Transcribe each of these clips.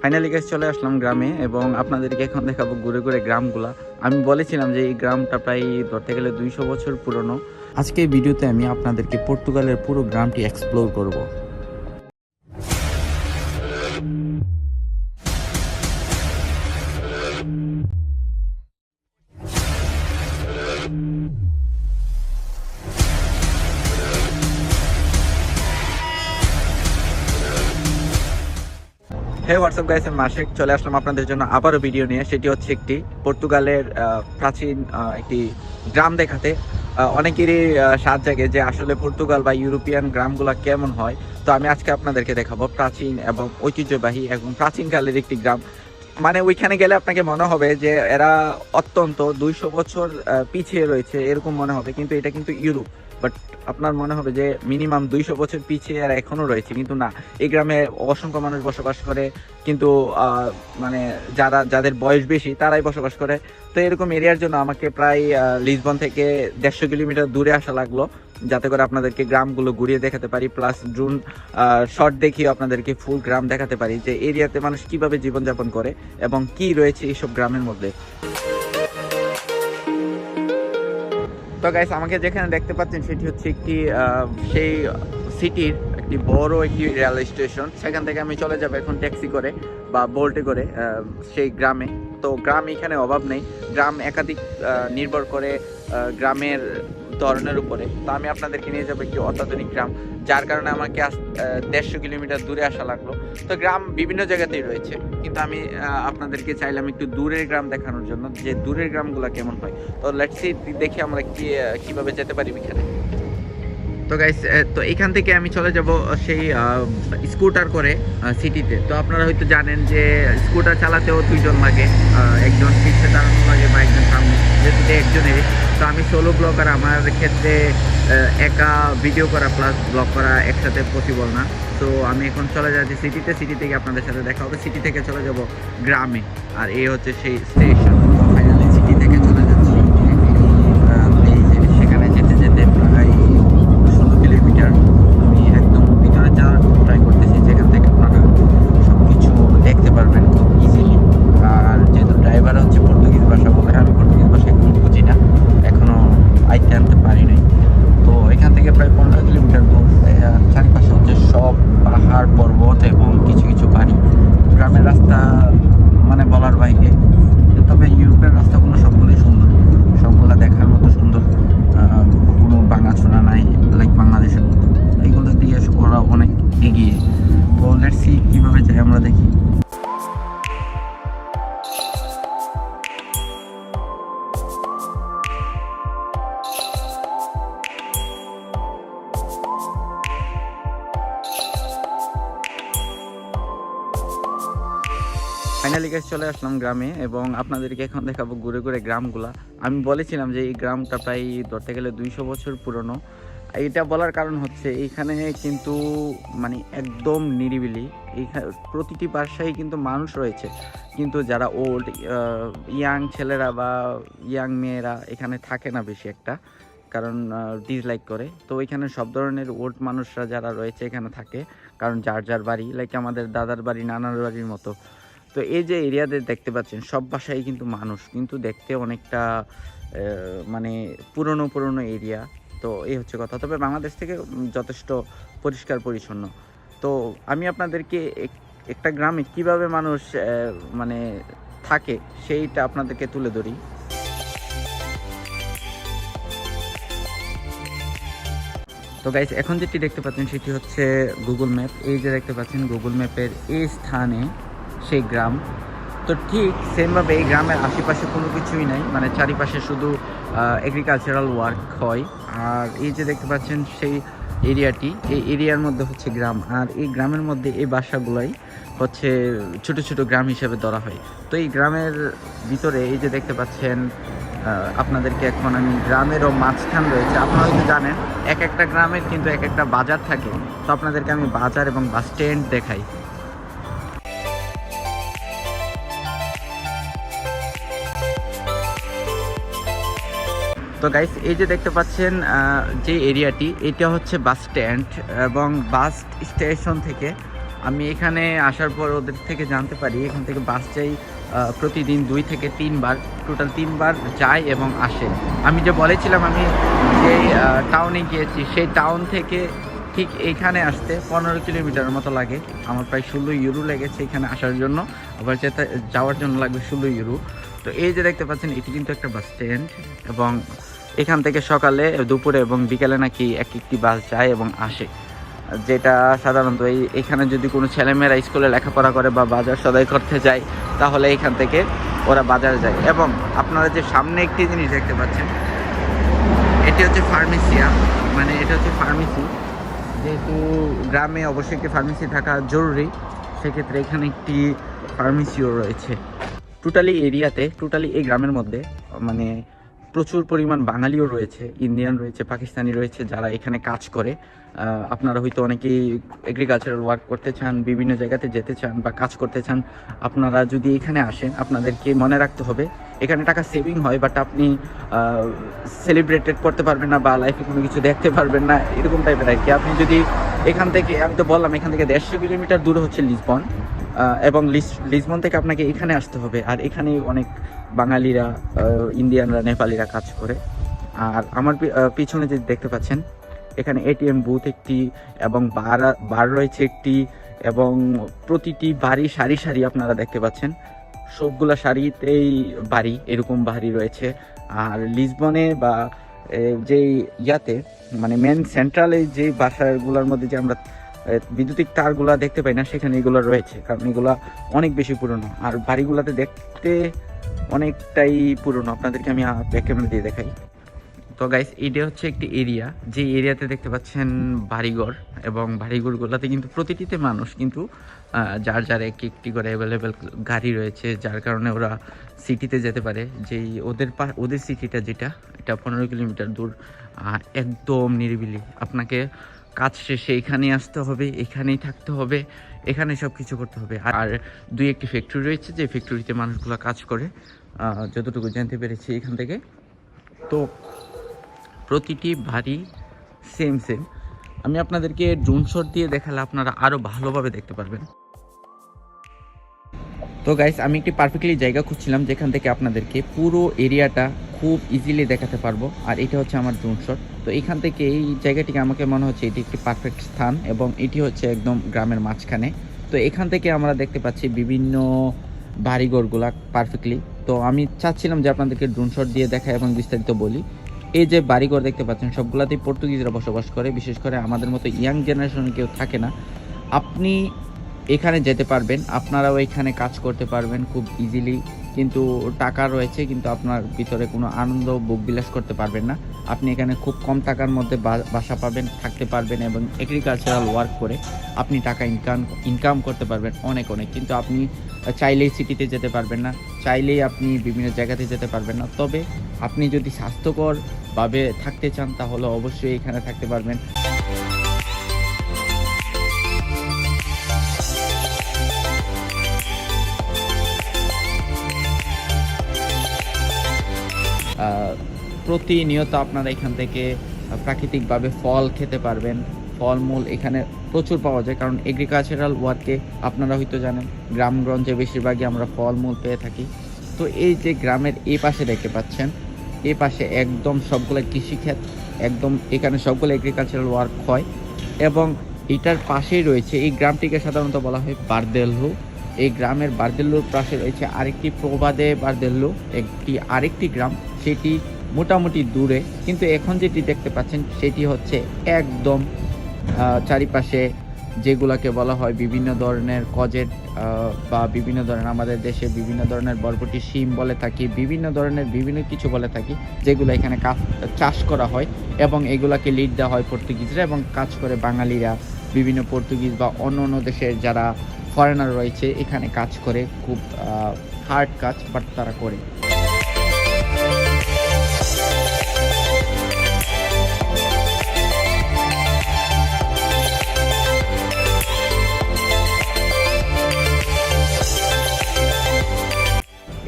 Finally guys চলে আসলাম গ্রামে এবং আপনাদেরকে এখন দেখাবো ঘুরে ঘুরে গ্রামগুলা। আমি বলেছিলাম যে এই গ্রামটা প্রায় ধরতে গেলে 200 বছর পুরনো। আজকে এই ভিডিওতে আমি আপনাদেরকে পর্তুগালের পুরো গ্রামটি এক্সপ্লোর করব। হে হোয়াটসঅ্যাপ গাইস, আমি মাসেক চলে আসলাম আপনাদের জন্য আবারও ভিডিও নিয়ে। সেটি হচ্ছে একটি পর্তুগালের প্রাচীন একটি গ্রাম দেখাতে। অনেকেরই স্বাদ জাগে যে আসলে পর্তুগাল বা ইউরোপিয়ান গ্রামগুলো কেমন হয়। তো আমি আজকে আপনাদেরকে দেখাবো প্রাচীন এবং ঐতিহ্যবাহী এবং প্রাচীনকালের একটি গ্রাম। মানে ওইখানে গেলে আপনাকে মনে হবে যে এরা অত্যন্ত 200 বছর পিছিয়ে রয়েছে এরকম মনে হবে, কিন্তু এটা কিন্তু ইউরোপ। বাট আপনার মনে হবে যে মিনিমাম 200 বছর পিছিয়ে আর এখনো রয়েছে, কিন্তু না। এই গ্রামে অসংখ্য মানুষ বসবাস করে, কিন্তু মানে যাদের বয়স বেশি তারাই বসবাস করে। তো এরকম এরিয়ার জন্য আমাকে প্রায় লিসবন থেকে 150 কিলোমিটার দূরে আসা লাগলো, যাতে করে আপনাদেরকে গ্রামগুলো ঘুরিয়ে দেখাতে পারি, প্লাস ড্রোন শট দেখিয়ে আপনাদেরকে ফুল গ্রাম দেখাতে পারি যে এরিয়াতে মানুষ কিভাবে জীবনযাপন করে এবং কি রয়েছে এইসব গ্রামের মধ্যে। তো গাইস, আমাকে যেখানে দেখতে পাচ্ছেন সেটি হচ্ছে একটি সেই সিটির একটি বড় একটি রেল স্টেশন। সেখান থেকে আমি চলে যাব এখন ট্যাক্সি করে বা বোল্টে করে সেই গ্রামে। তো গ্রাম এখানে অভাব নেই, গ্রাম একাধিক নির্ভর করে গ্রামের ধরনের উপরে। তো আমি আপনাদেরকে নিয়ে যাবো একটি অত্যাধুনিক গ্রাম, যার কারণে আমাকে 150 কিলোমিটার দূরে আসা লাগলো। তো গ্রাম বিভিন্ন জায়গাতেই রয়েছে, কিন্তু আমি আপনাদেরকে চাইলাম একটু দূরের গ্রাম দেখানোর জন্য যে দূরের গ্রামগুলো কেমন হয়। তো লেটস সি, দেখি আমরা কিভাবে যেতে পারি এখানে। তো গাইস, তো এখান থেকে আমি চলে যাব সেই স্কুটার করে সিটিতে। তো আপনারা হয়তো জানেন যে স্কুটার চালাতেও দুইজন লাগে, একজন পিছনে দাঁড়ানো লাগে বা একজন সামনে, যেহেতু একজনেরই। তো আমি সোলো ব্লগার, আমার ক্ষেত্রে একা ভিডিও করা প্লাস ব্লগ করা একসাথে পসিবল না। তো আমি এখন চলে যাচ্ছি সিটিতে, সিটি থেকে আপনাদের সাথে দেখা হবে। সিটি থেকে চলে যাব গ্রামে, আর এই হচ্ছে সেই স্টেশন। ফাইনালি সিটি থেকে চলে যাচ্ছি এই যে সেখানে যেতে যেতে প্রায় 16 কিলোমিটার। আমি একদম ভিতরে যাওয়ার ট্রাই করতেছি, যেখান থেকে আপনারা সব কিছু দেখতে পারবেন খুব ইজিলি। আর যেহেতু ড্রাইভার হচ্ছে পর্তুগিজ ভাষা বলে, আমি পর্তুগিজ ভাষা একদম বুঝি না, এখনও আইতে আনতে পারি নাই। তো এখান থেকে প্রায় 15 কিলোমিটার দূর। চারিপাশে হচ্ছে সব পাহাড় পর্বত এবং কিছু কিছু বাড়ি। গ্রামের রাস্তা মানে বলার বাইরে, তবে ইউরোপের রাস্তাগুলো সবগুলোই সুন্দর, সবগুলো দেখার মতো সুন্দর। কোনো ভাঙাচোরা নাই লাইক বাংলাদেশের মতো। এইগুলো দিয়ে ওরা অনেক এগিয়ে। তো লেটস সি কীভাবে যাই আমরা দেখি। ফাইনালি গাইস চলে আসলাম গ্রামে এবং আপনাদেরকে এখন দেখাবো ঘুরে ঘুরে গ্রামগুলা। আমি বলেছিলাম যে এই গ্রামটা প্রায় ধরতে গেলে 200 বছর পুরনো। এটা বলার কারণ হচ্ছে এইখানে কিন্তু মানে একদম নিরিবিলি। এইখানে প্রতিটি বাসায় কিন্তু মানুষ রয়েছে, কিন্তু যারা ওল্ড ইয়াং ছেলেরা বা ইয়াং মেয়েরা এখানে থাকে না বেশি একটা, কারণ ডিসলাইক করে। তো এখানে সব ধরনের ওল্ড মানুষরা যারা রয়েছে এখানে থাকে, কারণ যার যার বাড়ি লাইক আমাদের দাদার বাড়ি নানার বাড়ির মতো। তো এই যে এরিয়াতে দেখতে পাচ্ছেন সব বাসায় কিন্তু মানুষ, কিন্তু দেখতে অনেকটা মানে পুরনো এরিয়া। তো এই হচ্ছে কথা, তবে বাংলাদেশ থেকে যথেষ্ট পরিষ্কার পরিচ্ছন্ন। তো আমি আপনাদেরকে একটা গ্রামে কিভাবে মানুষ মানে থাকে সেইটা আপনাদেরকে তুলে ধরি। তো গাইস, এখন যেটি দেখতে পাচ্ছেন সেটি হচ্ছে গুগল ম্যাপ। এই যে দেখতে পাচ্ছেন গুগল ম্যাপের এই স্থানে সেই গ্রাম। তো ঠিক সেমভাবে এই গ্রামের আশেপাশে কোনো কিছুই নাই, মানে চারিপাশে শুধু এগ্রিকালচারাল ওয়ার্ক হয়। আর এই যে দেখতে পাচ্ছেন সেই এরিয়াটি, এই এরিয়ার মধ্যে হচ্ছে গ্রাম। আর এই গ্রামের মধ্যে এই বাসাগুলাই হচ্ছে ছোট ছোট গ্রাম হিসেবে ধরা হয়। তো এই গ্রামের ভিতরে এই যে দেখতে পাচ্ছেন, আপনাদেরকে এখন আমি গ্রামেরও মাঝখান রয়েছে। আপনারা হয়তো জানেন এক একটা গ্রামের কিন্তু এক একটা বাজার থাকে। তো আপনাদেরকে আমি বাজার এবং বাস স্ট্যান্ড দেখাই। তো গাইস, এই যে দেখতে পাচ্ছেন যে এরিয়াটি, এটা হচ্ছে বাস স্ট্যান্ড এবং বাস স্টেশন থেকে আমি এখানে আসার পর ওদের থেকে জানতে পারি এখান থেকে বাস যাই প্রতিদিন 2 থেকে 3 বার, টোটাল 3 বার যায় এবং আসে। আমি যে বলেছিলাম আমি যে টাউনে গিয়েছি, সেই টাউন থেকে ঠিক এইখানে আসতে 15 কিলোমিটারের মতো লাগে। আমার প্রায় 16 ইউরো লেগেছে এখানে আসার জন্য, আবার যাওয়ার জন্য লাগবে 16 ইউরো। তো এই যে দেখতে পাচ্ছেন এটি কিন্তু একটা বাস স্ট্যান্ড, এবং এখান থেকে সকালে, দুপুরে এবং বিকেলে নাকি একটি বাস যায় এবং আসে, যেটা সাধারণত এখানে যদি কোনো ছেলেমেয়েরা স্কুলে লেখাপড়া করে বা বাজার সদাই করতে যায় তাহলে এখান থেকে ওরা বাজারে যায়। এবং আপনারা যে সামনে একটি জিনিস দেখতে পাচ্ছেন, এটি হচ্ছে ফার্মেসিয়া, মানে এটা হচ্ছে ফার্মেসি। যেহেতু গ্রামে অবশ্যই একটি ফার্মেসি থাকা জরুরি, সেক্ষেত্রে এখানে একটি ফার্মেসিও রয়েছে। টোটালি এই গ্রামের মধ্যে মানে প্রচুর পরিমাণ বাঙালিও রয়েছে, ইন্ডিয়ান রয়েছে, পাকিস্তানি রয়েছে, যারা এখানে কাজ করে। আপনারা হয়তো অনেকেই এগ্রিকালচারাল ওয়ার্ক করতে চান, বিভিন্ন জায়গাতে যেতে চান বা কাজ করতে চান। আপনারা যদি এখানে আসেন, আপনাদেরকে মনে রাখতে হবে এখানে টাকা সেভিং হয়, বাট আপনি সেলিব্রেটেড করতে পারবেন না বা লাইফে কোনো কিছু দেখতে পারবেন না, এরকম টাইপের আর কি। আপনি যদি এখান থেকে, আমি তো বললাম এখান থেকে 150 কিলোমিটার দূরে হচ্ছে লিসবন, এবং লিসবন থেকে আপনাকে এখানে আসতে হবে। আর এখানে অনেক বাঙালিরা, ইন্ডিয়ানরা, নেপালিরা কাজ করে। আর আমার পিছনে যে দেখতে পাচ্ছেন এখানে এটিএম বুথ একটি, এবং বার রয়েছে একটি, এবং প্রতিটি বাড়ি সারি সারি আপনারা দেখতে পাচ্ছেন, সবগুলা সারিতেই বাড়ি, এরকম বাড়ি রয়েছে। আর লিসবনে বা যেই ইয়াতে মানে মেন সেন্ট্রালে যে বাসাগুলোর মধ্যে যে আমরা বিদ্যুতিক তারগুলা দেখতে পাই না, সেখানে এগুলো রয়েছে, কারণ এগুলা অনেক বেশি পুরনো। আর বাড়িগুলোতে দেখতে অনেকটাই পুরনো, আপনাদেরকে আমি ব্যাক ক্যামেরা দিয়ে দেখাই। তো গাইস, এটা হচ্ছে একটি এরিয়া, যে এরিয়াতে দেখতে পাচ্ছেন বাড়িঘর, এবং বাড়িঘরগুলোতে কিন্তু প্রতিটিতে মানুষ কিন্তু যার যার একটি করে অ্যাভেলেবেল গাড়ি রয়েছে, যার কারণে ওরা সিটিতে যেতে পারে। যেই ওদের সিটিটা যেটা, এটা 15 কিলোমিটার দূর, আর একদম নিরিবিলি। আপনাকে কাজ শেষে এখানেই আসতে হবে, এখানেই থাকতে হবে, এখানে সব কিছু করতে হবে। আর 2-1টি ফ্যাক্টরি রয়েছে, যে ফ্যাক্টরিতে মানুষগুলো কাজ করে, যতটুকু জানতে পেরেছি এখান থেকে। তো প্রতিটি বাড়ি সেম। আমি আপনাদেরকে ড্রোন শট দিয়ে দেখালে আপনারা আরও ভালোভাবে দেখতে পারবেন। তো গাইস, আমি একটি পারফেক্টলি জায়গা খুঁজছিলাম যেখান থেকে আপনাদেরকে পুরো এরিয়াটা খুব ইজিলি দেখাতে পারবো, আর এটা হচ্ছে আমার ড্রোন শট। তো এখান থেকে এই জায়গাটিকে আমাকে মনে হচ্ছে এটি একটি পারফেক্ট স্থান, এবং এটি হচ্ছে একদম গ্রামের মাঝখানে। তো এখান থেকে আমরা দেখতে পাচ্ছি বিভিন্ন বাড়িঘরগুলা পারফেক্টলি। তো আমি চাচ্ছিলাম যে আপনাদেরকে ড্রোন শট দিয়ে দেখাই এবং বিস্তারিত বলি। এই যে বাড়িঘর দেখতে পাচ্ছেন, সবগুলাতেই পর্তুগিজরা বসবাস করে, বিশেষ করে আমাদের মতো ইয়াং জেনারেশনে কেউ থাকে না। আপনি এখানে যেতে পারবেন, আপনারাও এখানে কাজ করতে পারবেন খুব ইজিলি, কিন্তু টাকা রয়েছে, কিন্তু আপনার ভিতরে কোনো আনন্দ বুক বিলাস করতে পারবেন না। আপনি এখানে খুব কম টাকার মধ্যে বাসা পাবেন, থাকতে পারবেন, এবং এগ্রিকালচারাল ওয়ার্ক করে আপনি টাকা ইনকাম করতে পারবেন অনেক। কিন্তু আপনি চাইলেই সিটিতে যেতে পারবেন না, চাইলেই আপনি বিভিন্ন জায়গাতে যেতে পারবেন না। তবে আপনি যদি স্বাস্থ্যকরভাবে থাকতে চান তাহলে অবশ্যই এখানে থাকতে পারবেন। প্রতিনিয়ত আপনারা এখান থেকে প্রাকৃতিকভাবে ফল খেতে পারবেন। ফলমূল এখানে প্রচুর পাওয়া যায়, কারণ এগ্রিকালচারাল ওয়ার্কে আপনারা হয়তো জানেন গ্রামগঞ্জে বেশিরভাগই আমরা ফলমূল পেয়ে থাকি। তো এই যে গ্রামের এই পাশে দেখতে পাচ্ছেন, এই পাশে একদম সবগুলো কৃষিক্ষেত, একদম এখানে সবগুলো এগ্রিকালচারাল ওয়ার্ক হয়। এবং এটার পাশেই রয়েছে, এই গ্রামটিকে সাধারণত বলা হয় বারদেল্লু। এই গ্রামের বারদেল্লুর পাশে রয়েছে আরেকটি প্রবাদে বারদেল্লু, আরেকটি গ্রাম, সেটি মোটামুটি দূরে। কিন্তু এখন যেটি দেখতে পাচ্ছেন সেটি হচ্ছে একদম চারিপাশে, যেগুলোকে বলা হয় বিভিন্ন ধরনের কজেট, বা বিভিন্ন ধরনের আমাদের দেশে বিভিন্ন ধরনের বরবটি, শিম বলে থাকি, বিভিন্ন ধরনের বিভিন্ন কিছু বলে থাকি, যেগুলো এখানে চাষ করা হয়, এবং এগুলাকে লিড দেওয়া হয় পর্তুগিজরা, এবং কাজ করে বাঙালিরা। বিভিন্ন পর্তুগিজ বা অন্য দেশের যারা ফরেনার রয়েছে এখানে কাজ করে, খুব হার্ড কাজ, বাট তারা করে।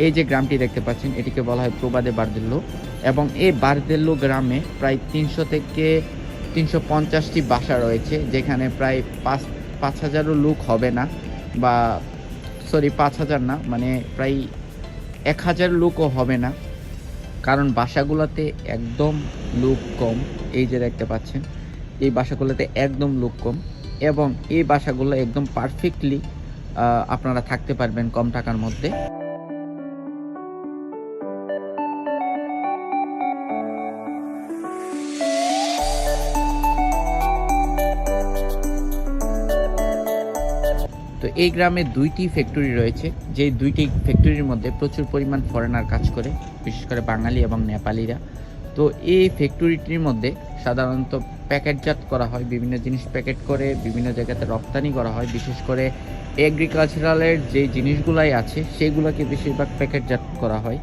এই যে গ্রামটি দেখতে পাচ্ছেন এটিকে বলা হয় প্রবাদে বারদেল্লু, এবং এই বারদেল্লু গ্রামে প্রায় 300 থেকে 350টি বাসা রয়েছে, যেখানে প্রায় 5,000ও লোক হবে না, বা সরি 5,000 না, মানে প্রায় 1,000 লোকও হবে না, কারণ বাসাগুলোতে একদম লোক কম। এই যে দেখতে পাচ্ছেন, এই বাসাগুলোতে একদম লোক কম, এবং এই বাসাগুলো একদম পারফেক্টলি আপনারা থাকতে পারবেন কম টাকার মধ্যে। তো এই গ্রামে 2টি ফ্যাক্টরি রয়েছে, যে 2টি ফ্যাক্টরির মধ্যে প্রচুর পরিমাণ ফরেনার কাজ করে, বিশেষ করে বাঙালি এবং নেপালিরা। তো এই ফ্যাক্টরিটির মধ্যে সাধারণত প্যাকেটজাত করা হয়, বিভিন্ন জিনিস প্যাকেট করে বিভিন্ন জায়গাতে রপ্তানি করা হয়। বিশেষ করে এগ্রিকালচারালের যে জিনিসগুলাই আছে সেগুলোকে বেশিরভাগ প্যাকেটজাত করা হয়।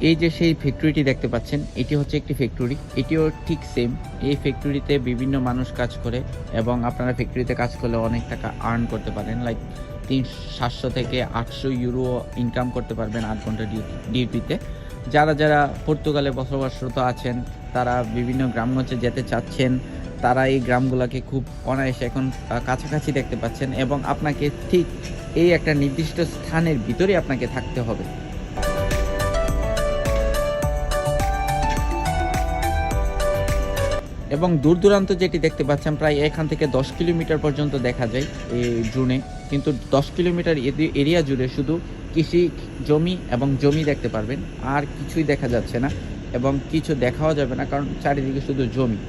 এই যে সেই ফ্যাক্টরিটি দেখতে পাচ্ছেন, এটি হচ্ছে একটি ফ্যাক্টরি, এটিও ঠিক সেম। এই ফ্যাক্টরিতে বিভিন্ন মানুষ কাজ করে, এবং আপনারা ফ্যাক্টরিতে কাজ করলে অনেক টাকা আর্ন করতে পারেন, লাইক 700 থেকে 800 ইউরো ইনকাম করতে পারবেন 8 ঘন্টা ডিউটিতে। যারা যারা পর্তুগালে বসবাসরত আছেন, তারা বিভিন্ন গ্রামগঞ্জে যেতে চাচ্ছেন, তারা এই গ্রামগুলোকে খুব অনায়াসে এখন কাছাকাছি দেখতে পাচ্ছেন, এবং আপনাকে ঠিক এই একটা নির্দিষ্ট স্থানের ভিতরে আপনাকে থাকতে হবে। এবং দূর দূরান্ত যেটি দেখতে পাচ্ছেন, প্রায় এখান থেকে 10 কিলোমিটার পর্যন্ত দেখা যায় এই ড্রোনে, কিন্তু 10 কিলোমিটার এরিয়া জুড়ে শুধু কৃষি জমি এবং জমি দেখতে পারবেন, আর কিছুই দেখা যাচ্ছে না, এবং কিছু দেখাও যাবে না, কারণ চারিদিকে শুধু জমি।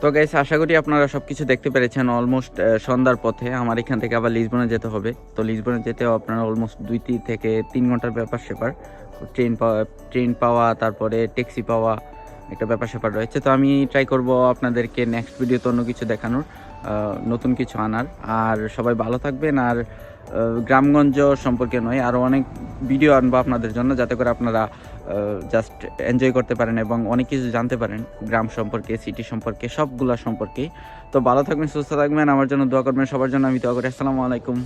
তো গাইস, আশা করি আপনারা সবকিছু দেখতে পেরেছেন। অলমোস্ট সন্ধ্যার পথে আমার এখান থেকে আবার লিসবনে যেতে হবে। তো লিসবনে যেতেও আপনারা অলমোস্ট 2 থেকে 3 ঘন্টার ব্যাপার স্যাপার, ট্রেন পাওয়া, তারপরে ট্যাক্সি পাওয়া, একটা ব্যাপার স্যাপার রয়েছে। তো আমি ট্রাই করব আপনাদেরকে নেক্সট ভিডিওতে অন্য কিছু দেখানোর, নতুন কিছু আনার। আর সবাই ভালো থাকবেন, আর গ্রামগঞ্জ সম্পর্কে নয়, আরও অনেক ভিডিও আনবো আপনাদের জন্য, যাতে করে আপনারা জাস্ট এনজয় করতে পারেন এবং অনেক কিছু জানতে পারেন গ্রাম সম্পর্কে, সিটি সম্পর্কে, সবগুলা সম্পর্কে। তো ভালো থাকবেন, সুস্থ থাকবেন, আমার জন্য দোয়া করবেন, সবার জন্য আমি দোয়া করি। আসসালামু আলাইকুম।